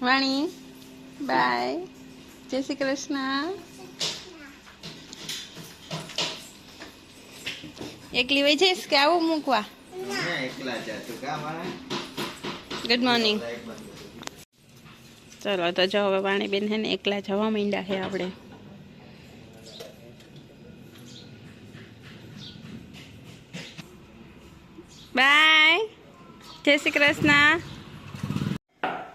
વાણી બાય, જય શ્રી કૃષ્ણ. એકલી વહી જઈશ કે આવું મૂકવા? Good morning. ચલો તો જો હવે વાણીબેન હે ને એકલા જવા માંડ્યા છે આપણે. બાય, જય શ્રી કૃષ્ણ.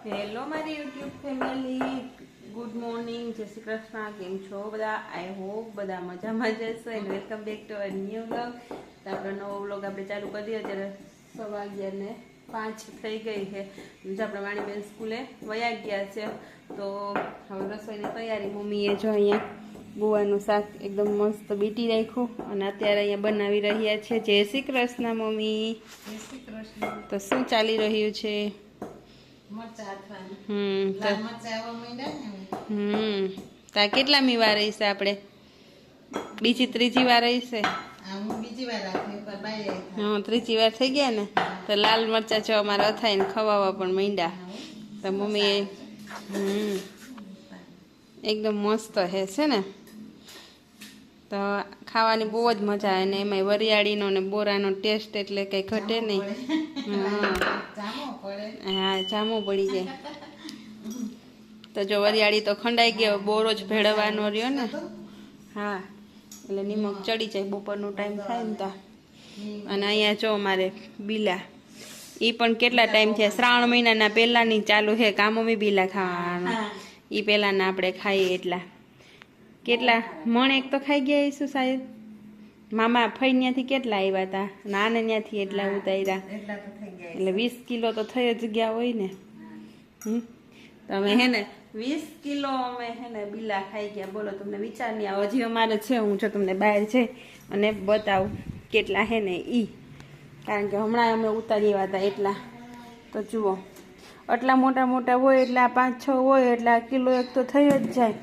હેલો મારી યુટ્યુબ ફેમિલી, ગુડ મોર્નિંગ, જય શ્રી કૃષ્ણ. કેમ છો બધા? આઈ હોપ બધા મજામાં જશો and welcome back to a new vlog. તો આપણો નવો વ્લોગ આપણે ચાલુ કરી દઈએ. અત્યારે 11:05 થઈ ગઈ છે. આપણે વાણીબેન સ્કૂલે વયા ગયા છે. તો હવે રસોઈની તૈયારી. મમ્મીએ જો અહીંયા ગુવાનું શાક એકદમ મસ્ત બીટી રાખ્યું અને અત્યારે અહીંયા બનાવી રહ્યા છે. જય શ્રી કૃષ્ણ મમ્મી. જય શ્રી કૃષ્ણ. તો શું ચાલી રહ્યું છે? તા કેટલામી વાર રહીશે આપણે? બીજી ત્રીજી વાર રહીશે. હા, ત્રીજી વાર થઈ ગયા ને. તો લાલ મરચા જો અમારા અથાઈને ખવાવા પણ માંડ્યા. તો મમ્મીએ એકદમ મસ્ત છે ને. તો ખાવાની બહુ જ મજા આવે ને. એમાં વરિયાળીનો ને બોરાનો ટેસ્ટ એટલે કંઈ ઘટે નહીં. હા, જામો પડી જાય. તો જો વરિયાળી તો ખંડાઈ ગયો, બોરો જ ભેળવવાનો રહ્યો ને. હા, એટલે નિમક ચડી જાય બપોરનો ટાઈમ થાય ને તો. અને અહીંયા જો અમારે બીલા, એ પણ કેટલા ટાઈમ થયા, શ્રાવણ મહિનાના પહેલાની ચાલુ છે કામોમી બીલા ખાવાનું. એ પહેલાના આપણે ખાઈએ એટલા કેટલા મણ એક તો ખાઈ ગયા હશું શાયદ. મામા ફઈ ત્યાંથી કેટલા આવ્યા હતા, નાને ત્યાંથી એટલા ઉતાર્યા, એટલે 20 કિલો તો થઈ જ ગયા હોય ને. તમે હે ને 20 કિલો અમે હે ને બીલા ખાઈ ગયા. બોલો, તમને વિચાર નહીં આવે. હજી અમારે છે, હું જો તમને બહાર છે અને બતાવું કેટલા હે ને ઈ, કારણ કે હમણાં અમે ઉતારી આવ્યા હતા એટલા. તો જુઓ, આટલા મોટા મોટા હોય એટલે આ 5-6 હોય એટલે આ કિલો એક તો થઈ જ જાય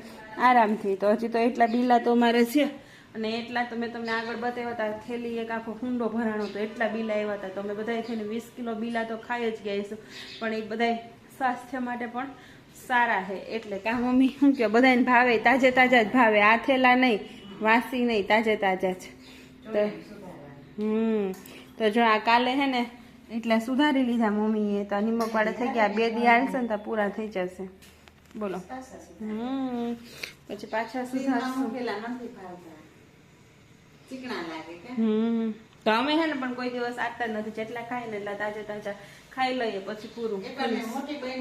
આરામથી. તો હજી તો એટલા બીલા તો અમારે છે. અને એટલા તો મેં તમને આગળ બતાવ્યા હતા, થેલી એક આખો હુંડો ભરાણો તો એટલા બીલા આવ્યા હતા. તો અમે બધા થઈને 20 કિલો બીલા તો ખાઈ જ ગયા છું. પણ એ બધા સ્વાસ્થ્ય માટે પણ સારા છે. એટલે કા મમ્મી શું કહો? બધાને ભાવે, તાજે તાજા જ ભાવે. આ થેલા નહીં, વાસી નહીં, તાજે તાજા જ. તો તો જો આ કાલે હે ને એટલા સુધારી લીધા મમ્મીએ. તો નિમક વાળા થઈ ગયા. 2 દી હાલશે ને તો પૂરા થઈ જશે. બોલો. પછી પાછા સુધારશું. તો અમે હે ને પણ કોઈ દિવસ આટતા નથી. જેટલા ખાય ને એટલા તાજા તાજા ખાઈ લઈએ, પછી પૂરું.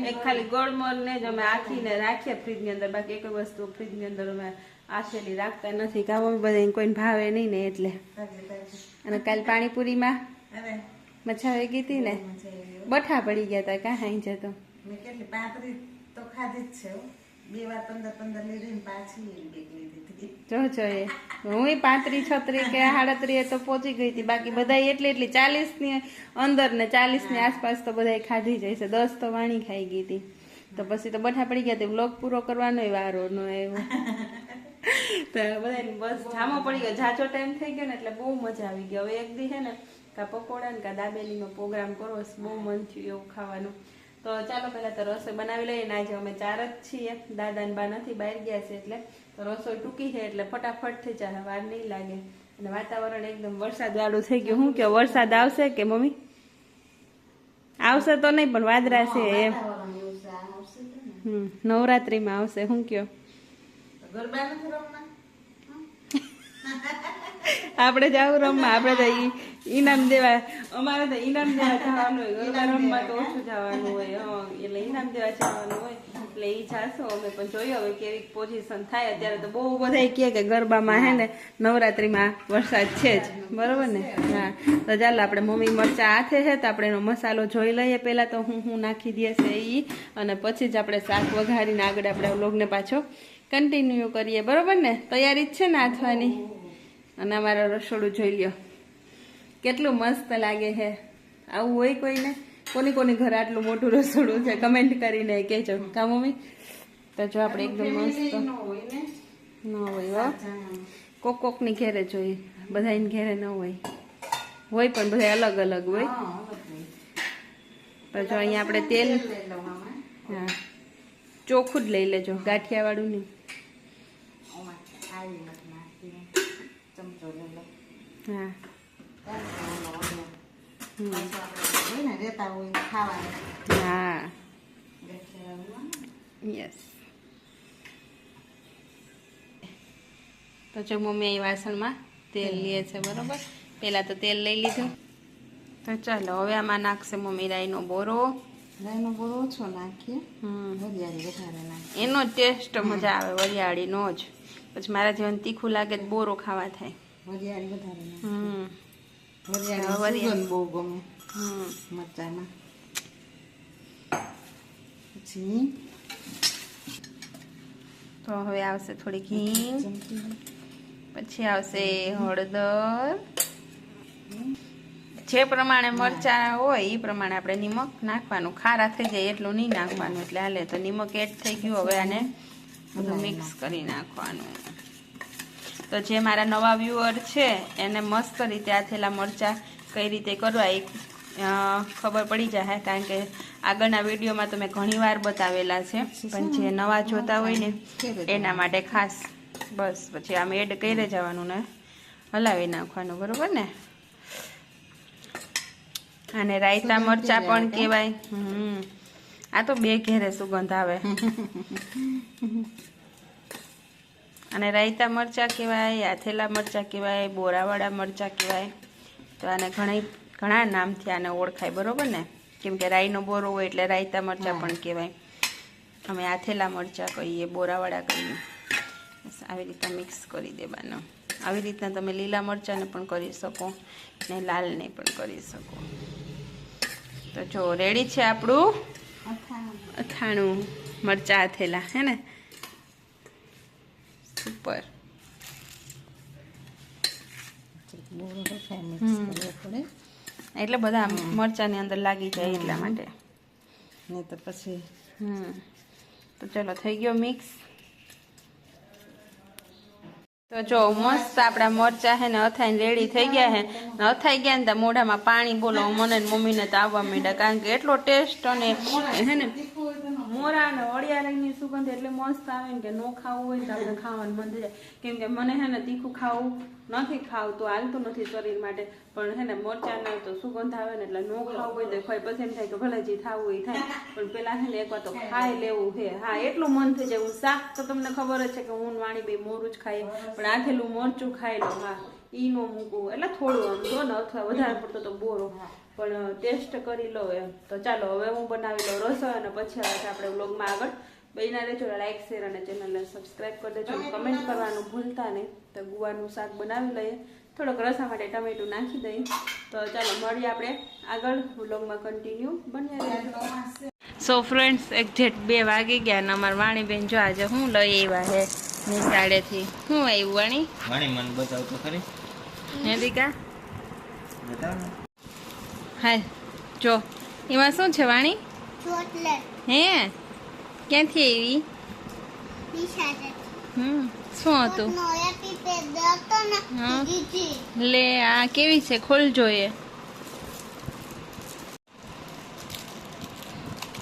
એક ખાલી ગોળમોલ ને જ અમે આખીને રાખીએ ફ્રીજની અંદર. બાકી એક વસ્તુ ફ્રીજની અંદર અમે આખેલી રાખતા નથી. કામ અમે બધા કોઈને ભાવે નહીં ને એટલે. અને કાલ પાણીપુરીમાં મજા આવી ગઈ હતી ને. બઠા પડી ગયા હતા. કાં હાઈ જતો તો ખાધી જ છે. 2 વાર 15 લીધી પાછી જો એ હું 35-36 કે 37 તો પહોંચી ગઈ હતી. બાકી બધા એટલી 40 ની અંદર ને 40 ની આસપાસ તો બધા ખાધી જાય છે. 10 તો વાણી ખાઈ ગઈ હતી. તો પછી તો બઠા પડી ગયા. વ્લોગ પૂરો કરવાનો વારો નો આવ્યો. તો બધા બસ જામો પડી ગયો. જાજો ટાઈમ થઈ ગયો ને એટલે બહુ મજા આવી ગઈ. હવે એક દી છે ને કા પકોડા ને કા દાબેલીનો પ્રોગ્રામ કરો. બહુ મન થયું એવું ખાવાનું. તો ચાલો પહેલા તો રસોઈ બનાવી લઈએ. ને આજે અમે 4 જ છીએ. દાદા ને બા નથી, બહાર ગયા છે. એટલે તો રસોઈ ટૂંકી છે એટલે ફટાફટ થઈ જાય, વાર નહીં લાગે. અને વાતાવરણ એકદમ વરસાદ વાળું થઈ ગયું. શું કહો, વરસાદ આવશે કે મમ્મી? આવશે તો નહીં પણ વાદળા છે એમ. નવરાત્રીમાં આવશે. શું કહો? આપણે જાવ રમવા. આપણે તો ઈનામ દેવા, અમારે તો ઈનામ દેવા જવાનું હોય. ગરબા રમવા તો ઓછું જવાનું હોય. એટલે ઈનામ દેવા જવાનું હોય એટલે ઈ જાશું અમે. પણ જોઈએ હવે કેવી પોઝિશન થાય. અત્યારે તો બહુ બધા કહે કે ગરબામાં હે ને નવરાત્રીમાં વરસાદ છે જ, બરોબર ને? હા, તો ચાલો આપણે મમ્મી મરચા હાથે છે તો આપણે એનો મસાલો જોઈ લઈએ પહેલા. તો હું નાખી દે છે ઈ, અને પછી જ આપણે શાક વઘારીને આગળ આપણે વ્લોગને પાછો કન્ટિન્યુ કરીએ, બરોબર ને? તૈયારી જ છે ને હાથવાની. અને અમારું રસોડું જોઈ લ્યો કેટલું મસ્ત લાગે છે. આવું હોય કોઈને? કોની ઘરે આટલું મોટું રસોડું છે? કમેન્ટ કરીને કહેજો. કા મમ્મી? તો જો આપણે એકદમ મસ્ત ન હોય. કોકની ઘેરે જોઈએ, બધાની ઘેરે ન હોય. પણ બધા અલગ અલગ હોય. તો જો અહીંયા આપણે તેલ, હા ચોખ્ખું જ લઈ લેજો, ગાંઠિયા વાળું નહીં. ઓમાં આવી નથી નાખી, ચમચો લઈ લો. હા હોય ને રહેતા હોય ખાવાનું. હા યસ. તો જો મમ્મી અહીં વાસણમાં તેલ લે છે, બરોબર. પહેલાં તો તેલ લઈ લીધું. તો ચાલો હવે આમાં નાખશે મમ્મી રાઈનો બોરો. રાઈનો બોરો ઓછો નાખીએ, વરિયાળી વધારે નાખીએ. એનો ટેસ્ટ મજા આવે વરિયાળીનો જ. પછી મારા જીવન તીખું લાગે તો બોરો ખાવા થાય. વરિયાળી વધારે નાખીએ. વરિયાળી વરિયાળી બહુ ગમે મરચામાં. પછી તો હવે આવશે થોડી ઘી, પછી આવશે હળદર. જે પ્રમાણે મરચાં હોય એ પ્રમાણે આપણે નિમક નાખવાનું. ખારા થઈ જાય એટલું નહીં નાખવાનું, એટલે હાલે. તો નિમક એડ થઈ ગયું. હવે આને બધું મિક્સ કરી નાખવાનું. તો જે મારા નવા વ્યુઅર છે એને મસ્ત રીતે આથેલા મરચાં કઈ રીતે કરવા એ ખબર પડી જાય, કારણ કે આગળના વિડીયોમાં તો મેં ઘણી વાર બતાવેલા છે, પણ જે નવા જોતા હોય ને એના માટે ખાસ. બસ પછી આમ એડ કરી જવાનું ને હલાવી નાખવાનું, બરોબર ને. અને રાયતા મરચા પણ કહેવાય. આ તો બે ઘેરે સુગંધ આવે. અને રાયતા મરચા કહેવાય, આથેલા મરચા કહેવાય, બોરાવાળા મરચા કહેવાય. તો આને ઘણા નામથી આને ઓળખાય, બરોબર ને. કેમ કે રાઈનો બોરો હોય એટલે રાયતા મરચા પણ કહેવાય. અમે આથેલા મરચા કહીએ, બોરાવાળા કહીએ. બસ આવી રીતે મિક્સ કરી દેવાનું. આવી રીતના તમે લીલા મરચાંને પણ કરી શકો ને લાલને પણ કરી શકો. તો જો રેડી છે આપણું અથાણું મરચાં આથેલા, હે ને. સુપર. એટલે બધા મરચાંની અંદર લાગી જાય એટલા માટે. નહીં તો પછી તો ચલો થઈ ગયો મિક્સ. તો જો મસ્ત આપણા મરચા હે ને અથાઈને રેડી થઈ ગયા હે. અથાઈ ગયા ને તો મોઢામાં પાણી બોલો મને ને મમ્મીને તો આવવા માંડ્યા, કારણ કે એટલો ટેસ્ટ અને હે ને મોરા અને વરિયાળીની સુગંધ એટલે મસ્ત આવે ને કે ન ખાવું હોય તો આપણે ખાવાનું મન થઈ જાય. કેમ કે મને હે ને તીખું ખાવું નથી, ખાવતું હાલતું નથી શરીર માટે, પણ હે ને મરચાંના તો સુગંધ આવે ને એટલે ન ખાવું હોય તો ખાઈ. પછી એમ થાય કે ભલે જે થાવું એ થાય, પણ પેલા હે ને એકવાર તો ખાઈ લેવું છે. હા એટલું મન થઈ જાય. હું શાક તો તમને ખબર જ છે કે હું વાણી બે મોરું જ ખાઈએ, પણ આથેલું મરચું ખાઈ લઉં. હા ઈ નો મૂકવું, એટલે થોડું આમ જો ને, અથવા વધારે પડતો તો બોરો, પણ ટેસ્ટ કરી લો એમ. તો ચાલો હવે હું બનાવી લઉં રસોઈ, અને પછી હવે આપણે વ્લોગમાં આગળ બન્યા રહેજો. લાઈક શેર અને ચેનલને સબસ્ક્રાઈબ કરી દેજો. કમેન્ટ કરવાનું ભૂલતા નહીં. તો ગુવારનું શાક બનાવી લઈએ, થોડોક રસા માટે ટમેટું નાખી દઈએ. તો ચાલો મળીએ આપણે આગળ વ્લોગમાં કન્ટિન્યુ બન્યા રહેજો. સો ફ્રેન્ડ્સ, એક્ઝેક્ટ 2 વાગી ગયા અને અમારા વાણીબેન જો આજે હું લઈ આવ્યા હે નિશાળેથી. શું આવ્યું વાણી? વાણી મને બતાવ તો ખરી. હે દીકા બતાવ ને. હાય જો એમાં શું છે વાણી? ચોકલેટ. હે ક્યાંથી આવી? શું હતું? લે આ કેવી છે? ખોલ જોઈએ.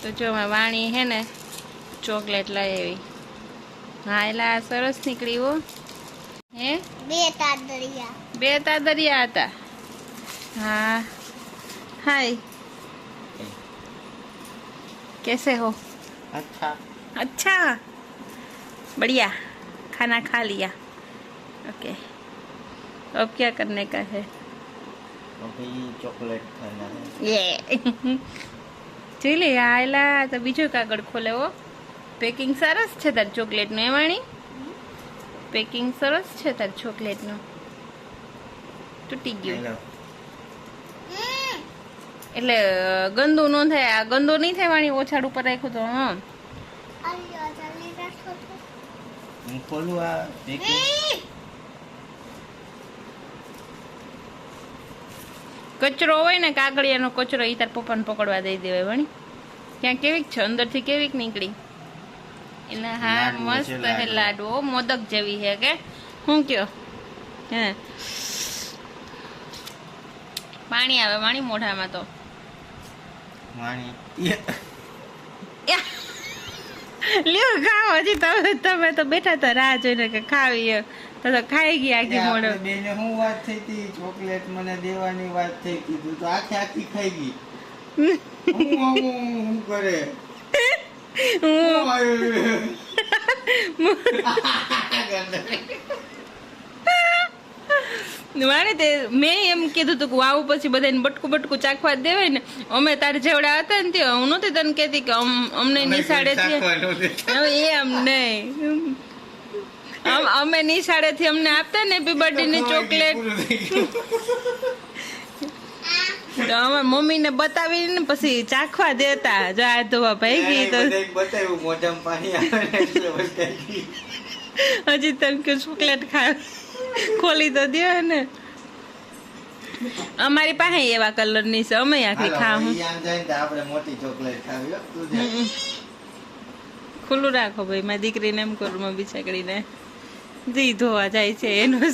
તો જો વાણી હે ને ચોકલેટ લઈ આવી. હા એટલે આ સરસ નીકળી હો. હે 2 તાદરિયા. 2 તાદરિયા હતા. हाँ हाय, कैसे हो? अच्छा. अच्छा, बढ़िया. खाना खा लिया. ओके, अब क्या करने का है? अभी चॉकलेट खाना है. ये જોઈ લે આયલા તો બીજો કાગળ ખોલે હો. પેકિંગ સરસ છે તાર ચોકલેટનું. એ વાણી પેકિંગ સરસ છે તાર ચોકલેટનું. તૂટી ગયું એટલે ગંદુ ન થાય. આ ગંદુ નહીં થાય વાણી, ઓછાડ ઉપર રાખ્યું તો. હા હું ખોલું આ પેકિંગ. કચરો હોય ને કાગળિયાનો કચરો, એ તાર પપ્પાને પકડવા દઈ દેવાય વણી. ત્યાં કેવીક છે અંદરથી, કેવીક નીકળી? એના હા મસ્ત હે લાડુ, મોદક જેવી હે કે શું કયો? હે પાણી આવે વાણી મોઢામાં તો. વાણી લ્યો ખાઓ હજી તમે તો બેઠા તો રાહ જોઈને કે ખાવી તો ખાઈ ગયા આખી મોડો બેને શું વાત થઈ હતી ચોકલેટ મને દેવાની વાત થઈ હતી તું તો આખી ખાઈ ગઈ હું કરે મારે તે મેં એમ કીધું તું કે આવું પછી બધાને બટકું ચાખવા દેવાય ને અમે તાર જેવડા હતા ને તે હું નહોતી તને કહેતી કે અમને નિશાળેથી એમ નહીં અમે નિશાળેથી અમને આપતા ને હેપી બર્થડે ની ચોકલેટ તો અમે મમ્મીને બતાવીને પછી ચાખવા દેતા જો આ ધોવા ભાઈ ગઈ તો બતાવ્યું મોઢામાં પાણી આવે હજી તને કે ચોકલેટ ખા ખોલી તો દે ને અમારી પાસે એવા કલર ની છે અમે આખી ખાવું આપણે મોટી ચોકલેટ ખાવી ખુલ્લું રાખો ભાઈ મારી દીકરીને એમ કરું માં બિચાકડીને જી ધોવા જાય છે એનું જ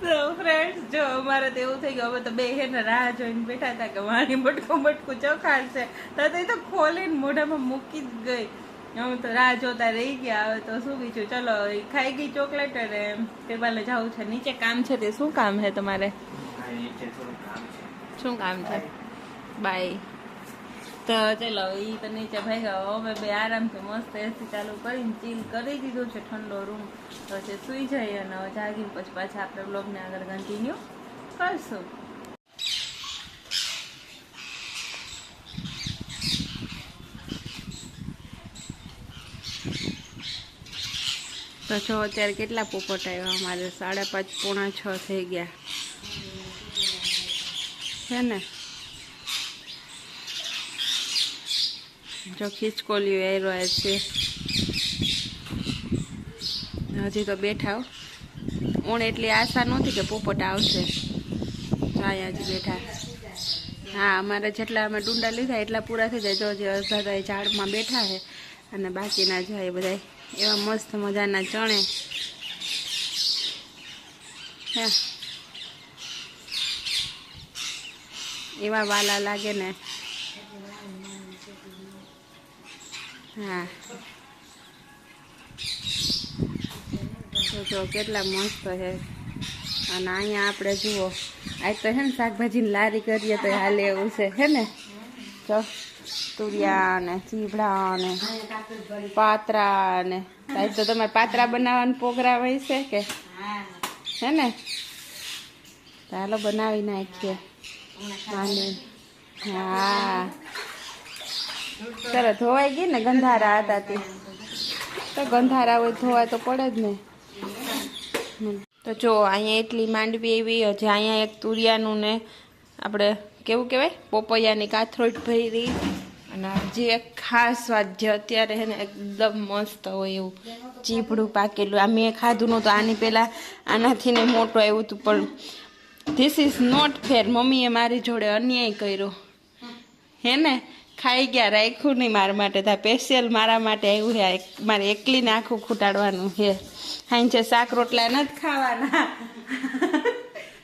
તો ફ્રેન્ડ્સ જો અમારે તો એવું થઈ ગયું હવે તો બે હે ને રાહ જોઈને બેઠા હતા કે મારી બટકું ચોખાડશે તો ખોલીને મોઢામાં મૂકી જ ગઈ હું તો રાહ જોતા રહી ગયા હવે તો શું બીજું ચલો ખાઈ ગઈ ચોકલેટ અને ટેબલે જવું છે નીચે કામ છે તે શું કામ છે તમારે શું કામ છે બાય તો ચલો એ તો નીચે ભાઈ ગયો અમે બે આરામથી મસ્ત એસી ચાલુ કરીને ચીલ કરી દીધું છે ઠંડો રૂમ તો છે સુઈ જઈએ અને હવે જાગીને પછી પાછા આપણે બ્લોગને આગળ કન્ટિન્યુ કરશું તો જો અત્યારે કેટલા પોપટ આવ્યા અમારે 5:30 પોણા 6 થઈ ગયા છે ને જો ખીચકોલીઓ આવ્યો છે હજી તો બેઠા ઓણ એટલી આશા નહોતી કે પોપટ આવશે અહીંયા હજી બેઠા હા અમારે જેટલા અમે ડુંડા લીધા એટલા પૂરા થઈ જાય જો જે અડધા ઝાડમાં બેઠા છે અને બાકીના જાય બધા એવા મસ્ત મજાના ચણે હા એવા વાલા લાગે ને હા જો કેટલા મસ્ત છે અને અહીંયા આપણે જુઓ આજ તો હે ને શાકભાજીની લારી કરીએ તો હાલે એવું છે હે ને જો તુરિયા ને ચીભડા ને પાત્રા ને આજ તો તમારે પાત્રા બનાવવાનો પ્રોગ્રામ હોય છે કે હે ને ચાલો બનાવી નાખીએ હા તરત ધોવાઈ ગઈ ને ગંધારા હતા તે તો ગંધારા હોય ધોવાય તો પડે જ ને તો જો અહીંયા એટલી માંડવી એવી હજી અહીંયા એક તુરિયાનું ને આપણે કેવું કહેવાય પોપૈયાની કાથરોટ ભરી અને હજી એક ખાસ વાત જે અત્યારે છે ને એકદમ મસ્ત હોય એવું ચીભડું પાકેલું આ મેં ખાધું નહોતું આની પહેલાં આનાથી ને મોટું આવ્યું હતું પણ ધીસ ઇઝ નોટ ફેર મમ્મીએ મારી જોડે અન્યાય કર્યો હે ને ખાઈ ગયા રાખ્યું નહીં મારા માટે ત્યાં સ્પેશિયલ મારા માટે આવ્યું છે મારે એકલીને આખું ખૂટાડવાનું છે હાઈ શાક રોટલા નથી ખાવાના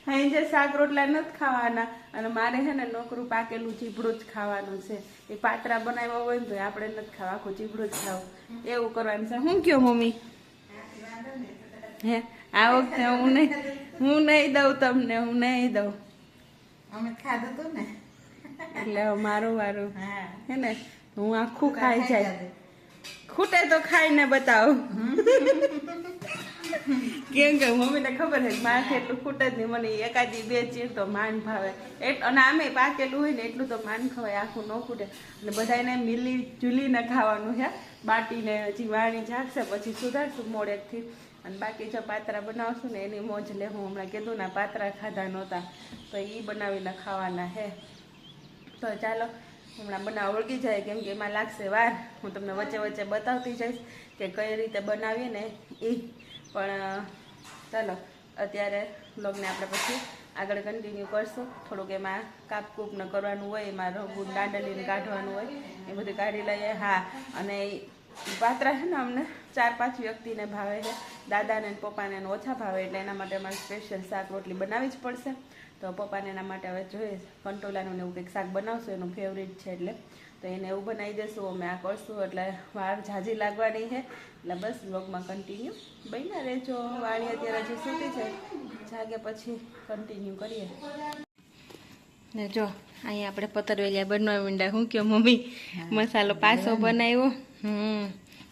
હાઈ શાક રોટલા નથી ખાવાના અને મારે છે ને નોકરું પાકેલું ચીભડું જ ખાવાનું છે એ પાત્રા બનાવ્યા હોય ને તો આપણે નથી ખાવા આખું ચીભડું જ ખાવું એવું કરવાનું છે શું કયો મમ્મી હે આ વખતે હું નહીં દઉં તમને હું નહીં દઉં અમે ખાધું હતું ને એટલે મારું વારું હે ને હું આખું ખાઈ જાય ખૂટે તો ખાઈને બતાવો કેમ કે મમ્મીને ખબર છે મારે એટલું ખૂટે જ નહીં મને એકાદી બે ચીર તો માન ભાવે અને આમે પાકેલું હોય ને એટલું તો માન ખવાય આખું ન ખૂટે એટલે બધાને મિલી જુલીને ખાવાનું છે બાટીને હજી વાણી જાગશે પછી સુધારશું મોડેકથી અને બાકી જો પાત્રા બનાવશું ને એની મોજ લે હું હમણાં કીધું ના પાત્રા ખાધા નહોતા તો એ બનાવીને ખાવાના હે તો ચાલો હમણાં બનાવ વળગી જાય કેમ કે એમાં લાગશે વાર હું તમને વચ્ચે વચ્ચે બતાવતી જઈશ કે કઈ રીતે બનાવીએ ને એ પણ ચાલો અત્યારે બ્લોગને આપણે પછી આગળ કન્ટિન્યુ કરશું થોડુંક એમાં કાપકૂપ ને કરવાનું હોય એમાં રંગું દાંડલીને કાઢવાનું હોય એ બધું કાઢી લઈએ હા અને પાત્રા છે ને અમને 4-5 વ્યક્તિને ભાવે છે દાદાને પપ્પાને ઓછા ભાવે એટલે એના માટે અમારે સ્પેશિયલ શાક રોટલી બનાવવી જ પડશે તો પપ્પાને એના માટે હવે જોઈએ કંટોલાનું ને એવું કંઈક શાક બનાવશું એનું ફેવરિટ છે એટલે તો એને એવું બનાવી દેશું, અમે આ કરશું, એટલે વાર ઝાઝી લાગવાની છે. એટલે બસ વ્લોગમાં કન્ટિન્યુ બન્યા રહેજો. વાળી અત્યારે હજી સૂતી છે, જાગે પછી કન્ટિન્યુ કરીએ. ને જો અહીંયા આપણે પતરવેલિયા બનાવવા માંડ્યા. શું કહો મમ્મી? મસાલો પાસો બનાવ્યો.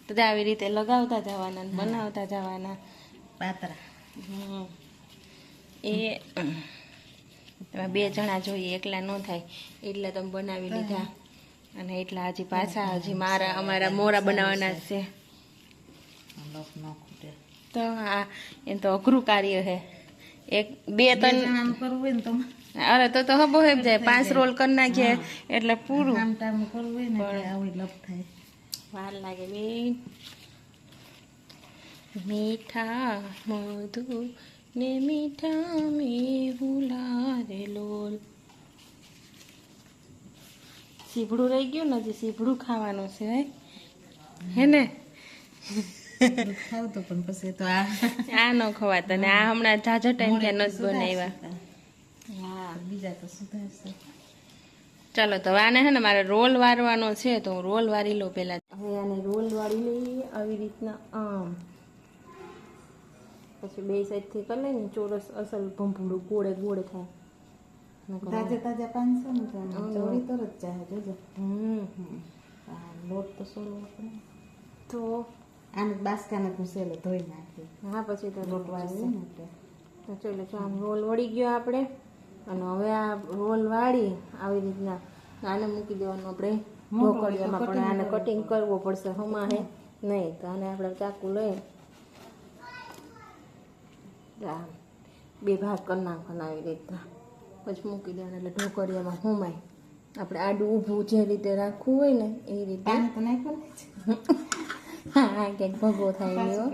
તો આવી રીતે લગાવતા જવાના ને બનાવતા જવાના પાતરા. એ તમે 2 જણા જોઈએ, એકલા ન થાય એટલે તમે બનાવી લીધા. અને એટલા હજી પાછા હજી અમારા મોરા બનાવવાના જ છે. લોક ન ખૂટે તો આ એ તો અઘરું કાર્ય છે. 1 2 3 કરવું હોય ને તો અરે તો હબો હેબ જાય. 5 રોલ કરી નાખીએ એટલે પૂરું. કામ ટામ કરવું હોય ને એટલે આવી લપ થાય. વાર લાગે બેન. મીઠા મધુ ને મીઠા મેહું લારે લોલ. સીભડું રહી ગયું નથી, સીભડું ખાવાનું છે હે ને? ખાવ તો પણ પછી તો આ ન ખવાતા ને આ હમણાં ઝાઝો ટાઈમ ત્યાં નથી બનાવ્યા. હા બીજા તો સુધારશે. ચાલો તો આને હે ને મારે રોલ વારવાનો છે, તો હું રોલ વારી લઉં પહેલા. હવે આને રોલ વાળી લઈએ આવી રીતના આમ, પછી 2 સાઈડથી કરી લઈને ચોરસ અસલ ભંભુડું ગોળે ગોળે થાય. તાજા 500 ને ચોરી તરત ચાહે જોજો. લોટ તો સોલો તો આને બાસકાને ઘૂસેલો ધોઈ નાખી. હા પછી તો લોટ વાળશે ને એટલે તો ચલો આમ રોલ વળી ગયો આપણે. અને હવે આ રોલ વાળી આવી રીતના આને મૂકી દેવાનું આપણે ઢોકળિયામાં. પણ આને કટિંગ કરવો પડશે, હમણાં હે નહીં. તો આને આપણે ચાકુ લઈ 2 ભાગ કરી નાખવાના આવી રીતના, પછી મૂકી દેવાના. એટલે ઢોકળિયામાં હુમાય. આપણે આડું ઊભું જે રીતે રાખવું હોય ને એ રીતે. પાણી તો નાખ્યું ને. હા ક્યાંક ભગવો થાય એવો.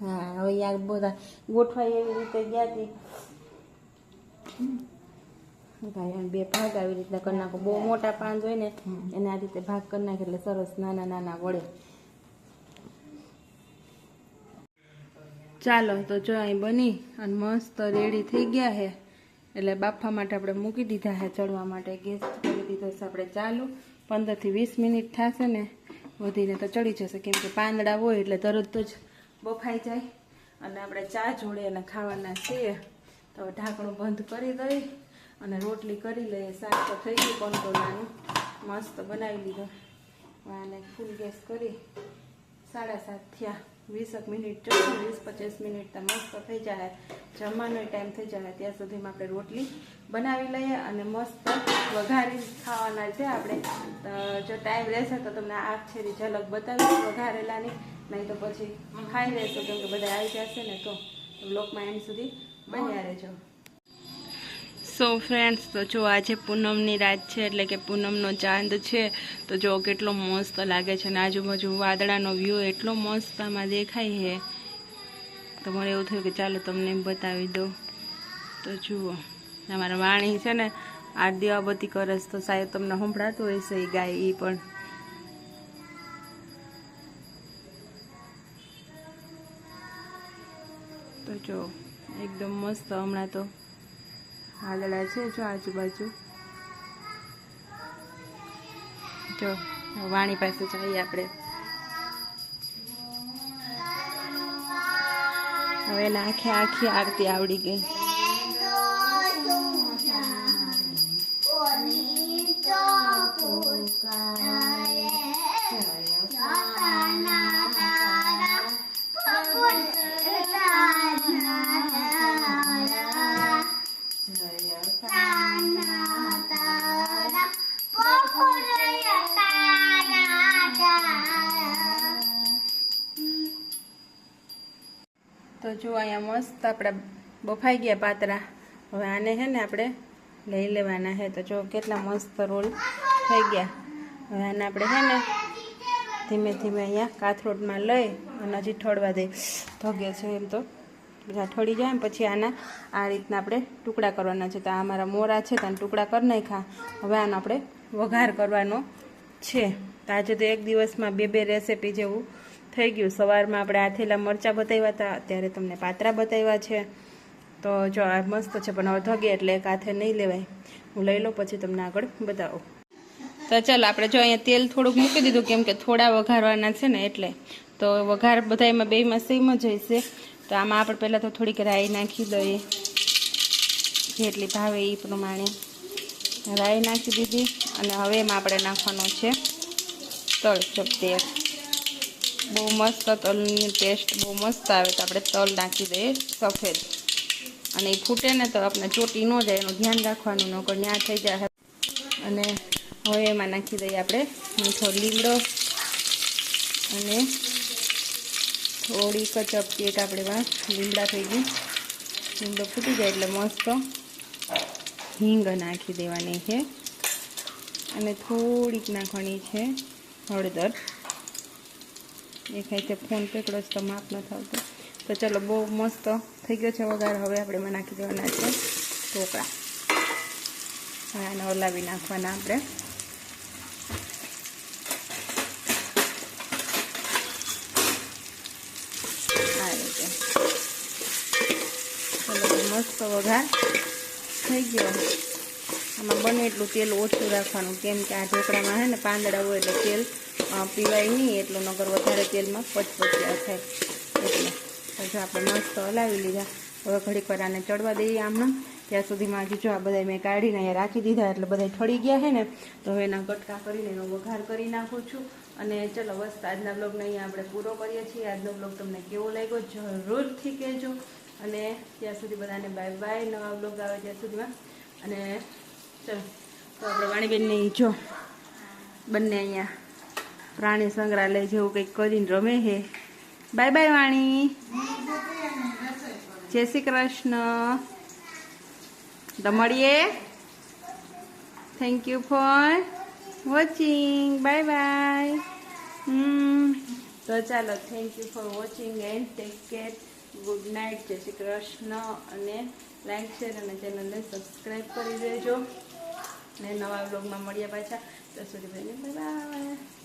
હા હવે યાર બધા ગોઠવાય એવી રીતે ગયા હતી. ભાઈ 2 ભાગ આવી રીતના કરી નાખો. બહુ મોટા પાંદ હોય ને એને આ રીતે ભાગ કરી નાખે એટલે સરસ નાના નાના વળે. ચાલો તો જો અહીં બની અને મસ્ત રેડી થઈ ગયા છે. એટલે બાફવા માટે આપણે મૂકી દીધા છે, ચડવા માટે ગેસ કરી દીધો છે આપણે ચાલુ. 15 થી 20 મિનિટ થશે ને વધીને તો ચડી જશે, કેમ કે પાંદડા હોય એટલે તરત જ બફાઈ જાય. અને આપણે ચા જોડે એને ખાવાના છીએ. તો ઢાંકણું બંધ કરી દઈ અને રોટલી કરી લઈએ. શાક તો થઈ ગયું કંટોલાનું, મસ્ત બનાવી લીધો. આને ફૂલ ગેસ કરી 7:30 થયા. 20 મિનિટ ચડશે, 20-25 મિનિટ તો મસ્ત થઈ જાય. જમવાનો ટાઈમ થઈ જાય ત્યાં સુધીમાં આપણે રોટલી બનાવી લઈએ અને મસ્ત વઘારી ખાવાના છે આપણે. જો ટાઈમ રહેશે તો તમને આ છેરી ઝલક બતાવીશ વઘારેલાની, નહીં તો પછી ખાઈ લેશું, કેમ કે બધા આવી જશે ને. તો બ્લોગમાં એન્ડ સુધી બન્યા રહેજો. સો ફ્રેન્ડ્સ, તો જો આજે પૂનમની રાત છે, એટલે કે પૂનમનો ચાંદ છે. તો જો કેટલો મસ્ત લાગે છે, અને આજુબાજુ વાદળાનો વ્યૂ એટલો મસ્ત આમાં દેખાય છે. તો મને એવું થયું કે ચાલો તમને બતાવી દો. તો જુઓ અમારા વાણી છે ને આ દીવાબત્તી કરે છે, તો સાહેબ તમને સંભળાતું હોય છે એ ગાય એ પણ. તો જો એકદમ મસ્ત હમણાં તો વાદળા છે જો આજુબાજુ. જો વાણી પાસે જઈએ આપણે. હવે એને આખી આરતી આવડી ગઈ. તો જો અહીંયા મસ્ત આપણા બફાઈ ગયા પાતરા. હવે આને છે ને આપણે લઈ લેવાના છે. તો જો કેટલા મસ્ત રોલ થઈ ગયા. હવે આને આપણે છે ને ધીમે ધીમે અહીંયા કાથરોટમાં લઈ અને હજી ઠળવા દઈ. ધગે છે એમ તો બધા ઠળી જાય ને પછી આના આ રીતના આપણે ટુકડા કરવાના છે. તો આ અમારા મોરા છે તો ટુકડા કરી નાખ્યા. હવે આનો આપણે વઘાર કરવાનો છે. તો આજે તો 1 દિવસમાં 2 રેસીપી જેવું થઈ ગયું. સવારમાં આપણે આથેલા મરચાં બતાવ્યા હતા, અત્યારે તમને પાતરા બતાવ્યા છે. તો જો આ મસ્ત છે, પણ હવે ધગે એટલે એક હાથે નહીં લેવાય. હું લઈ લઉં પછી તમને આગળ બતાવું. તો ચાલો આપણે જો અહીંયા તેલ થોડુંક મૂકી દીધું કેમ કે થોડા વઘારવાના છે ને એટલે તો વઘાર બધા એમાં બેમાં સેમ જ હશે તો આમાં આપણે પહેલાં તો થોડીક રાઈ નાખી દઈએ જેટલી ભાવે એ પ્રમાણે રાઈ નાખી દીધી અને હવે એમાં આપણે નાખવાનો છે તલ તેલ બહુ મસ્ત તલની ટેસ્ટ બહુ મસ્ત આવે તો આપણે તલ નાખી દઈએ સફેદ અને એ ફૂટે ને તો આપણે ચોટી ન જાય એનું ધ્યાન રાખવાનું નકર ન્યા થઈ જાય અને હવે એમાં નાખી દઈએ આપણે મીઠો લીમડો અને થોડી ચપટી એક આપણે લીમડા થઈ ગઈ લીમડો ફૂટી જાય એટલે મસ્ત હિંગ નાખી દેવાની છે અને થોડીક નાખવાની છે હળદર એ ખાઈ છે ફોન પકડો તો માપ ન થતું તો ચલો બહુ મસ્ત થઈ ગયો છે વઘાર હવે આપણે એમાં નાખી દેવાના છે ઢોકળા હવે આને હલાવી નાખવાના આપણે આ રીતે ચલો મસ્ત વઘાર થઈ ગયો આમાં બને એટલું તેલ ઓછું રાખવાનું કેમ કે આ ઢોકળામાં છે ને પાંદડા હોય એટલે તેલ પીવાય નહીં એટલું નગર વધારે તેલમાં પચપચ્યા થાય એટલે જો આપણે મસ્ત હલાવી લીધા હવે ઘડીક વાર આને ચડવા દઈએ આમનું ત્યાં સુધીમાં હજી જો આ બધા મેં કાઢીને અહીંયા રાખી દીધા એટલે બધા ઠળી ગયા છે ને તો હવે એના કટકા કરીને એનો વઘાર કરી નાખું છું અને ચલો બસ આજના બ્લોગને અહીંયા આપણે પૂરો કરીએ છીએ આજનો બ્લોગ તમને કેવો લાગ્યો જરૂરથી કહેજો અને ત્યાં સુધી બધાને બાય બાય નવા બ્લોગ આવે ત્યાં સુધીમાં અને ચલો તો આપણે વાણીબેનને જો બંને અહીંયા પ્રાણી સંગ્રહાલય જેવું કંઈક કરીને રમે છે બાય બાય વાણી જય શ્રી કૃષ્ણ તો મળીએ thank you for watching bye bye તો ચાલો thank you for watching and take care good night જય શ્રી કૃષ્ણ અને લાઈક શેર અને ચેનલને સબસ્ક્રાઈબ કરી દેજો અને નવા બ્લોગમાં મળ્યા પાછા ત્યાં સુધી બાય બાય